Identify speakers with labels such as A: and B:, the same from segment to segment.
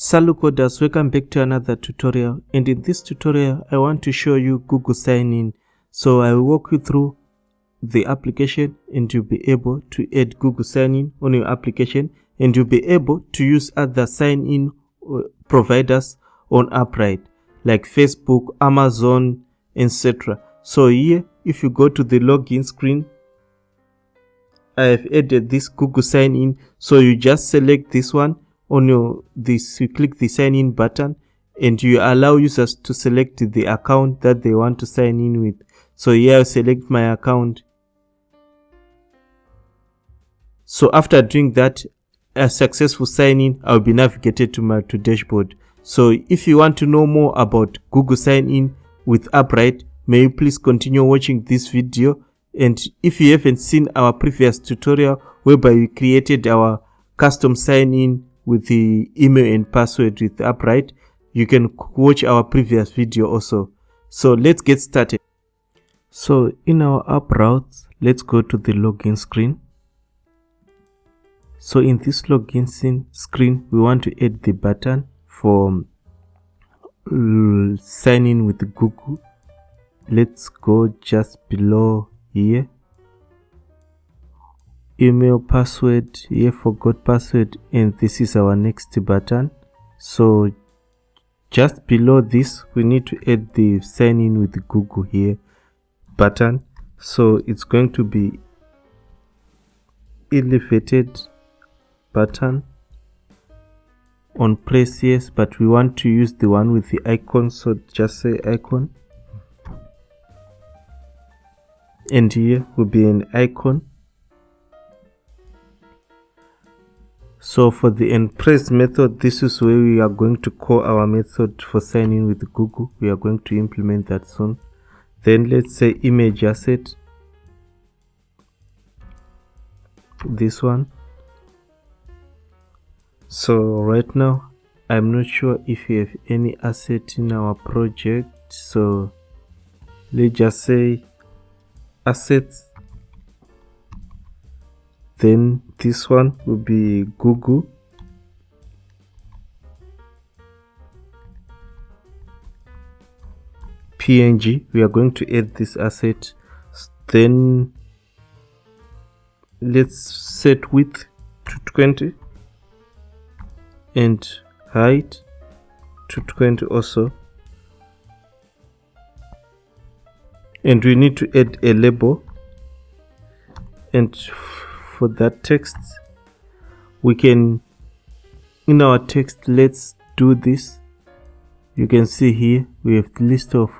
A: Salut coders, welcome back to another tutorial, and in this tutorial I want to show you Google Sign-In. So I will walk you through the application and you'll be able to add Google Sign-In on your application, and you'll be able to use other sign-in providers on Appwrite like Facebook, Amazon, etc. So here, if you go to the login screen, I have added this Google Sign-In. So you just select this one on you click the sign in button, and you allow users to select the account that they want to sign in with. So here I select my account. So after doing that, a successful sign in, I'll be navigated to my dashboard. So if you want to know more about Google Sign In with Appwrite, may you please continue watching this video. And if you haven't seen our previous tutorial whereby we created our custom sign in with the email and password with Appwrite, you can watch our previous video also. So let's get started. So in our app routes, let's go to the login screen. So in this login screen, we want to add the button for sign in with Google. Let's go just below here. Email, password, here forgot password, and this is our next button. So just below this, we need to add the sign in with Google here button. So it's going to be elevated button on press yes, but we want to use the one with the icon, so just say icon, and here will be an icon. So for the press method, this is where we are going to call our method for signing with Google. We are going to implement that soon. Then let's say image asset, this one. So right now I'm not sure if we have any asset in our project, so let's just say assets. Then this one will be Google. PNG, we are going to add this asset. Then let's set width to 20 and height to 20 also. And we need to add a label, and for that text, we can, in our text, let's do this. You can see here we have the list of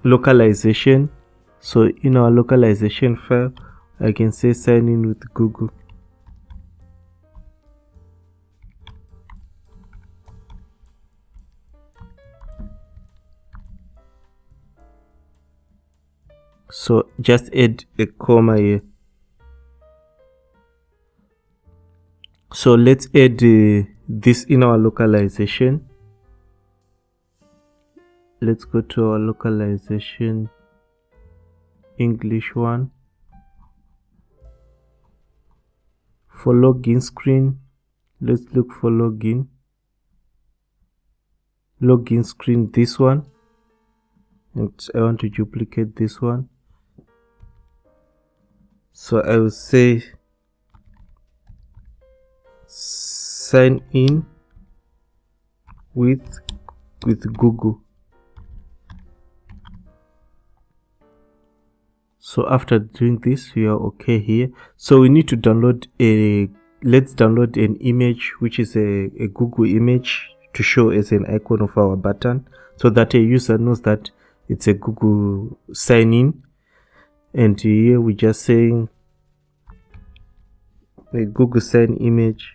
A: localization. So in our localization file, I can say sign in with Google. So just add a comma here. So let's add this in our localization. Let's go to our localization, English one. For login screen, let's look for login screen, this one, and I want to duplicate this one. So I will say sign in with Google. So after doing this, we are okay here. So we need to download let's download an image, which is a Google image, to show as an icon of our button, so that a user knows that it's a Google sign in. And here we just saying a Google sign image.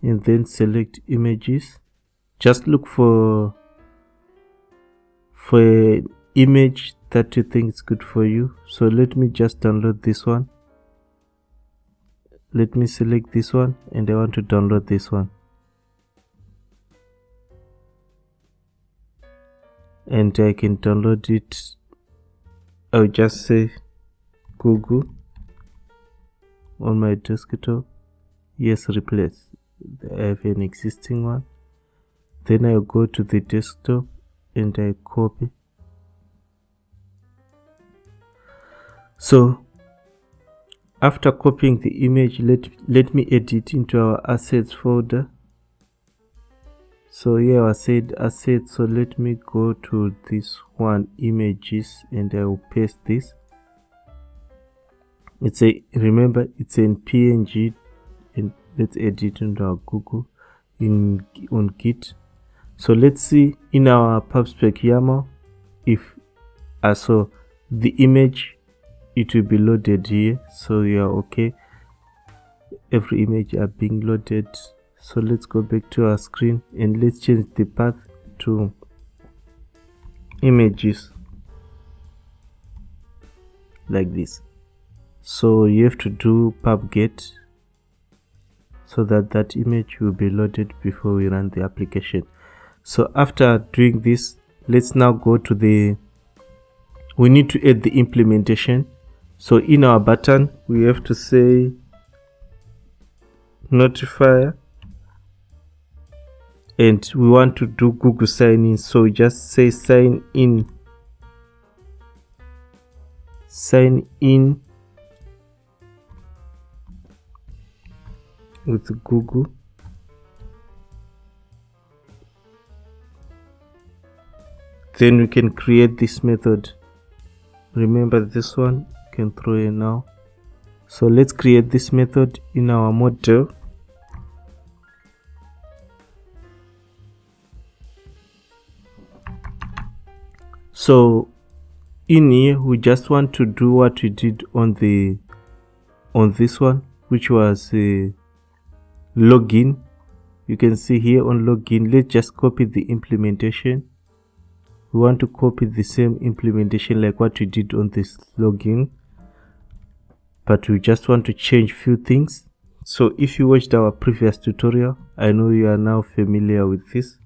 A: And then select images. Just look for an image that you think is good for you. So let me just download this one. Let me select this one, and I want to download this one. And I can download it. I'll just say Google on my desktop. Yes, replace. I have an existing one. Then I go to the desktop and I copy. So after copying the image, let me edit into our assets folder. So here I said assets, so let me go to this one, images, and I will paste this. Remember it's in PNG, and let's edit into our Google on Git. So let's see in our pubspec YAML if I saw the image, it will be loaded here. So yeah, okay, every image are being loaded. So let's go back to our screen and let's change the path to images like this. So you have to do pub-get so that image will be loaded before we run the application. So after doing this, let's now go to we need to add the implementation. So in our button, we have to say notifier, and we want to do Google Sign-In. So just say sign in with Google. Then we can create this method. Remember this one, you can throw it now. So let's create this method in our model. So in here we just want to do what we did on this one, which was login. You can see here on login, let's just copy the implementation. We want to copy the same implementation like what we did on this login, but we just want to change few things. So if you watched our previous tutorial, I know you are now familiar with this,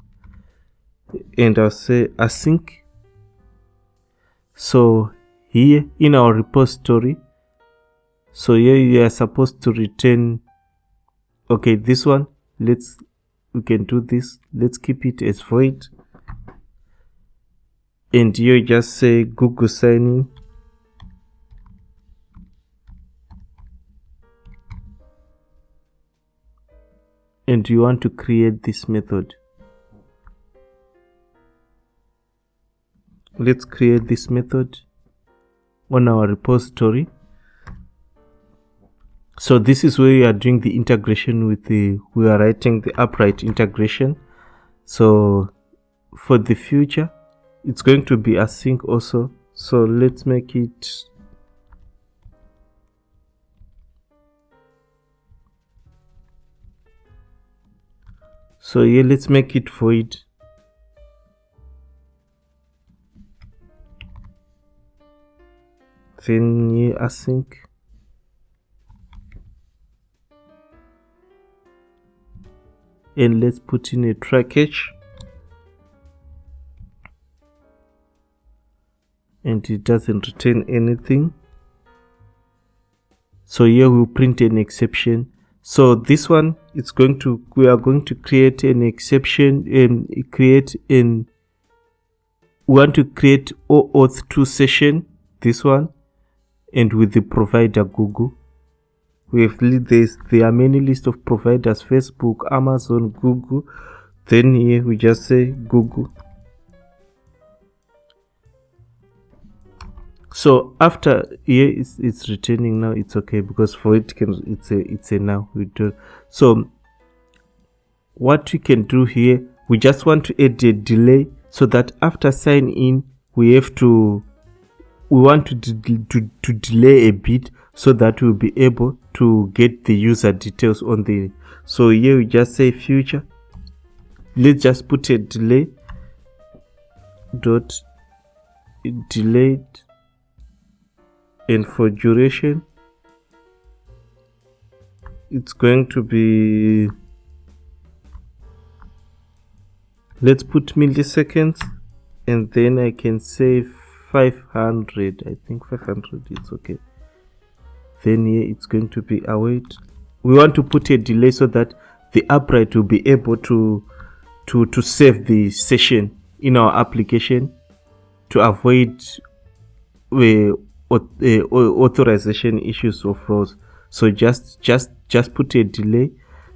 A: and I'll say async. So here in our repository, so here you are supposed to return, okay, this one, we can do this, let's keep it as void, and here you just say Google Sign-In, and you want to create this method. Let's create this method on our repository. So this is where we are doing the integration with we are writing the Appwrite integration. So for the future, it's going to be async also. So let's make it let's make it void. Then here async, and let's put in a try catch, and it doesn't return anything. So here we'll print an exception. So this one, we are going to create an exception and we want to create OAuth 2 session, this one, and with the provider Google. There are many lists of providers: Facebook, Amazon, Google. Then here we just say Google. So after here it's returning now, it's okay, because for it it's a now we do. So what we can do here, we just want to add a delay so that after sign in we want to delay a bit so that we'll be able to get the user details on the. So here we just say future. Let's just put a delay dot delayed, and for duration it's going to be, let's put milliseconds, and then I can say 500. I think 500 is okay. then here it's going to be await. We want to put a delay so that the Appwrite will be able to save the session in our application to avoid authorization issues of rows. So just put a delay.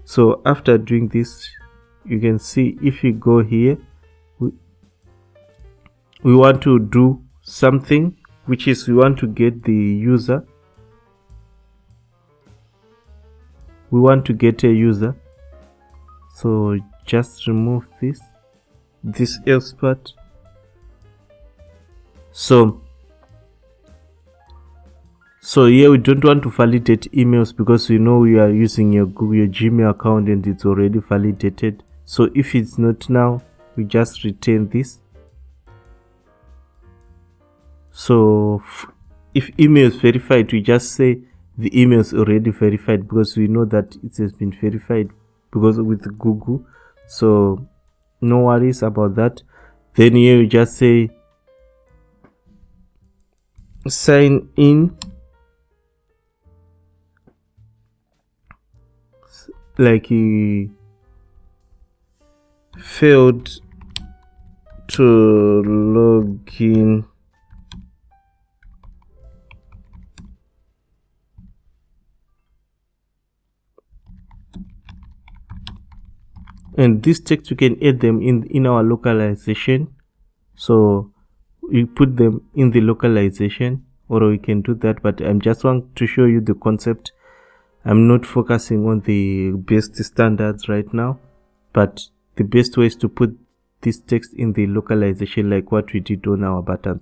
A: So after doing this, you can see if you go here, we want to do something, which is we want to get the user. We want to get a user. So just remove this else part. So here we don't want to validate emails because we know we are using your Gmail account and it's already validated. So if it's not now, we just retain this. So if email is verified, we just say the email is already verified because we know that it has been verified because with Google. So no worries about that. Then here you just say sign in, like he failed to log in. And these text, you can add them in our localization. So you put them in the localization, or we can do that, but I'm just want to show you the concept. I'm not focusing on the best standards right now, but the best way is to put this text in the localization, like what we did on our buttons.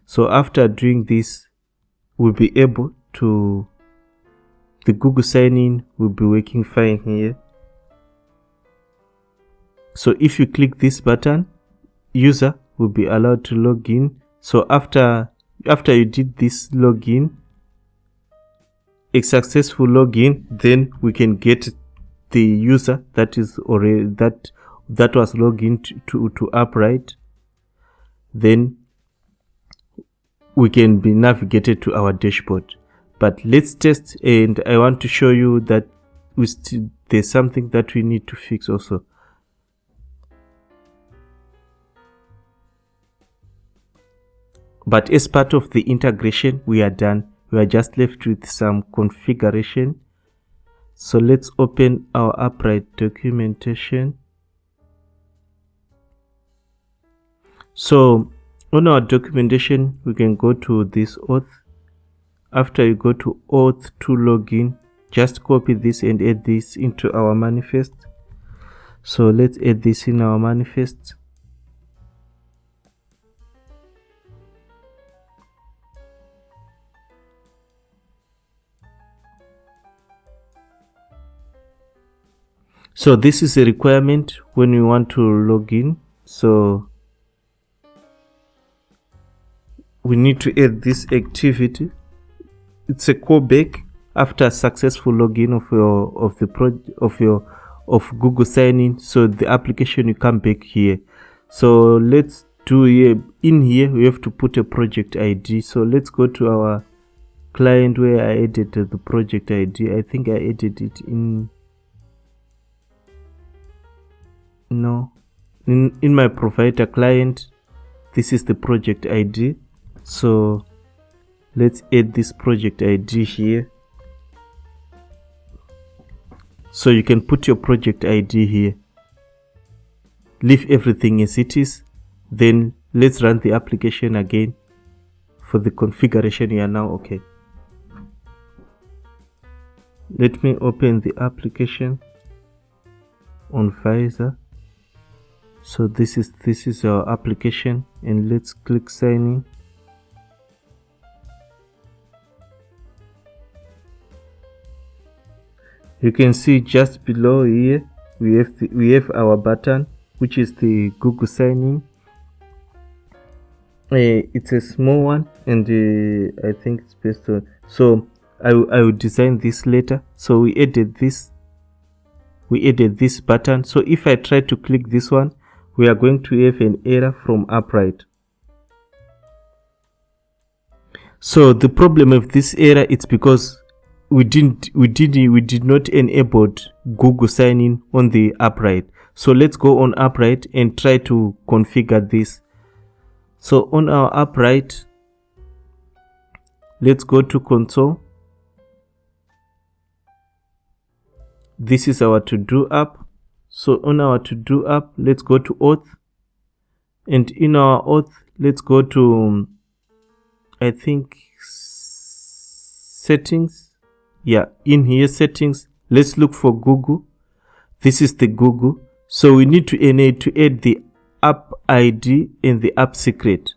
A: So after doing this, we'll be able to, the Google sign-in will be working fine here. So if you click this button, user will be allowed to log in. So after you did this login, a successful login, then we can get the user that is already that was logged in to Appwrite. Then we can be navigated to our dashboard. But let's test, and I want to show you that there's something that we need to fix also. But as part of the integration, we are done. We are just left with some configuration. So let's open our Appwrite documentation. So on our documentation, we can go to this auth. After you go to auth to login, just copy this and add this into our manifest. So let's add this in our manifest. So this is a requirement when we want to log in. So we need to add this activity. It's a callback after successful login of Google sign-in. So the application, you come back here. So let's do here. In here we have to put a project ID. So let's go to our client where I added the project ID. I think I added it in my provider client. This is the project ID. So let's add this project ID here. So you can put your project ID here. Leave everything as it is. Then let's run the application again. For the configuration, you are now okay. Let me open the application on Visor. So this is our application, and let's click sign in. You can see just below here we have our button, which is the Google sign-in. It's a small one, and I think it's best on. So I will design this later. So we added this button. So if I try to click this one, we are going to have an error from Appwrite. So the problem of this error, it's because we did not enable Google Sign-In on the Appwrite. So let's go on Appwrite and try to configure this. So on our Appwrite, let's go to console. This is our to-do app. So on our to-do app, let's go to auth, and in our auth, let's go to I think settings. Yeah, in here settings, let's look for Google. This is the Google. So we need to add the app ID and the app secret.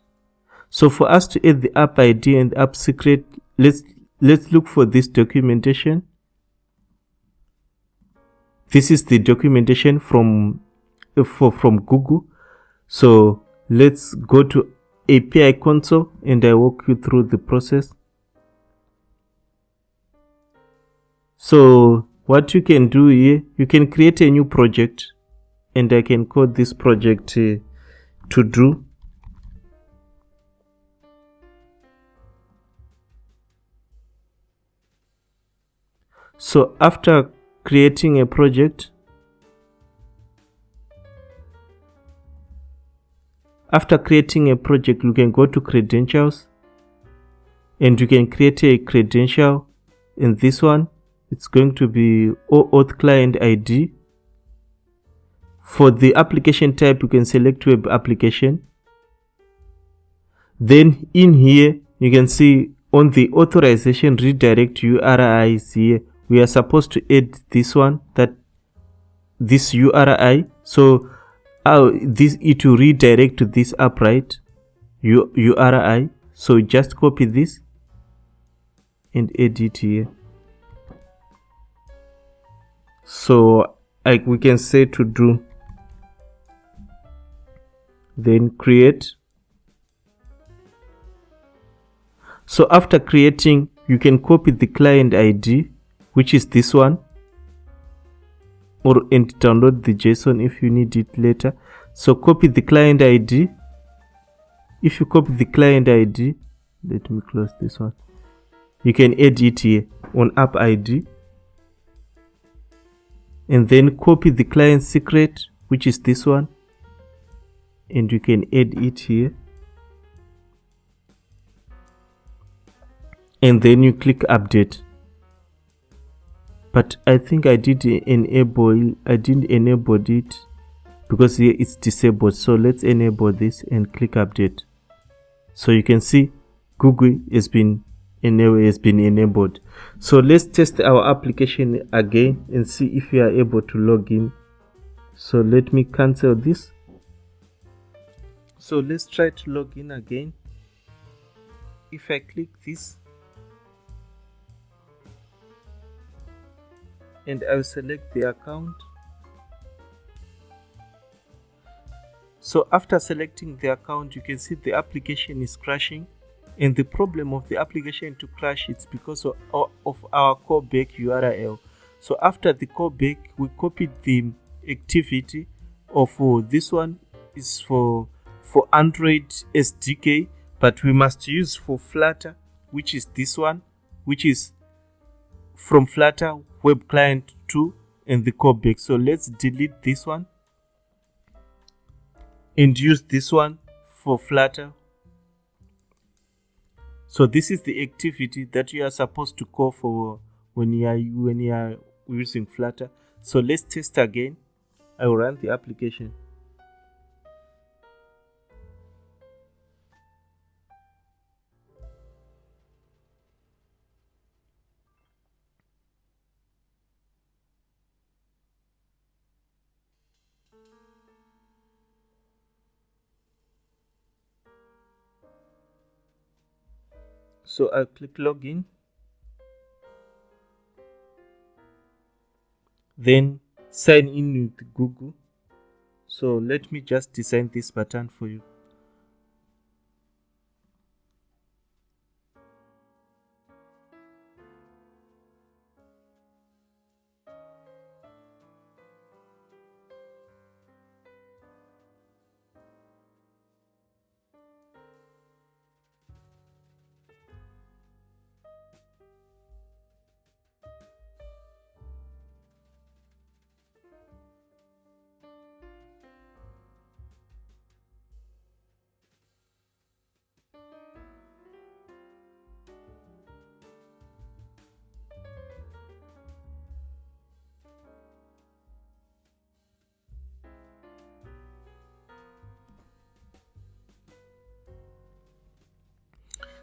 A: So for us to add the app ID and app secret, let's look for this documentation. This is the documentation from Google. So let's go to API console and I walk you through the process. So what you can do here, you can create a new project, and I can call this project to do. So after creating a project, you can go to credentials and you can create a credential. In this one, it's going to be OAuth client ID. For the application type, you can select web application. Then in here, you can see on the authorization redirect URIs here, we are supposed to add this one, this URI. So it will redirect to this Appwrite URI. So just copy this and add it here. So we can say to do, then create. So after creating, you can copy the client ID, which is this one, and download the JSON if you need it later. So copy the client ID. If you copy the client ID, let me close this one. You can add it here on app ID, and then copy the client secret, which is this one, and you can add it here, and then you click update. But I think I didn't enable it because here it's disabled. So let's enable this and click update. So you can see Google has been enabled. So let's test our application again and see if we are able to log in. So let me cancel this. So let's try to log in again. If I click this and I'll select the account. So after selecting the account, you can see the application is crashing, and the problem of the application to crash is because of our callback URL. So after the callback, we copied the activity of this one is for Android SDK, but we must use for Flutter, which is this one, which is from Flutter Web Client 2 and the callback. So let's delete this one and use this one for Flutter. So this is the activity that you are supposed to call for when you are using Flutter. So let's test again. I will run the application. So I'll click login. Then sign in with Google. So let me just design this button for you.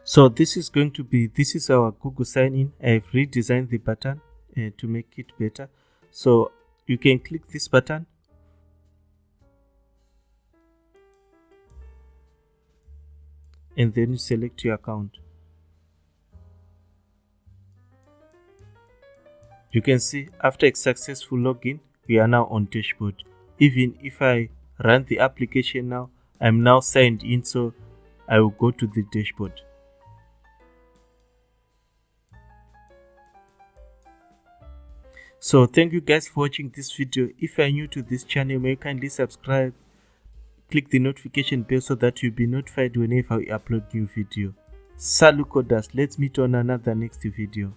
A: So this is our Google Sign-In. I've redesigned the button to make it better. So you can click this button and then you select your account. You can see after a successful login, we are now on dashboard. Even if I run the application now, I'm now signed in, so I will go to the dashboard. So thank you guys for watching this video. If you are new to this channel, may you kindly subscribe, click the notification bell so that you'll be notified whenever we upload new video. Salut coders, let's meet on another next video.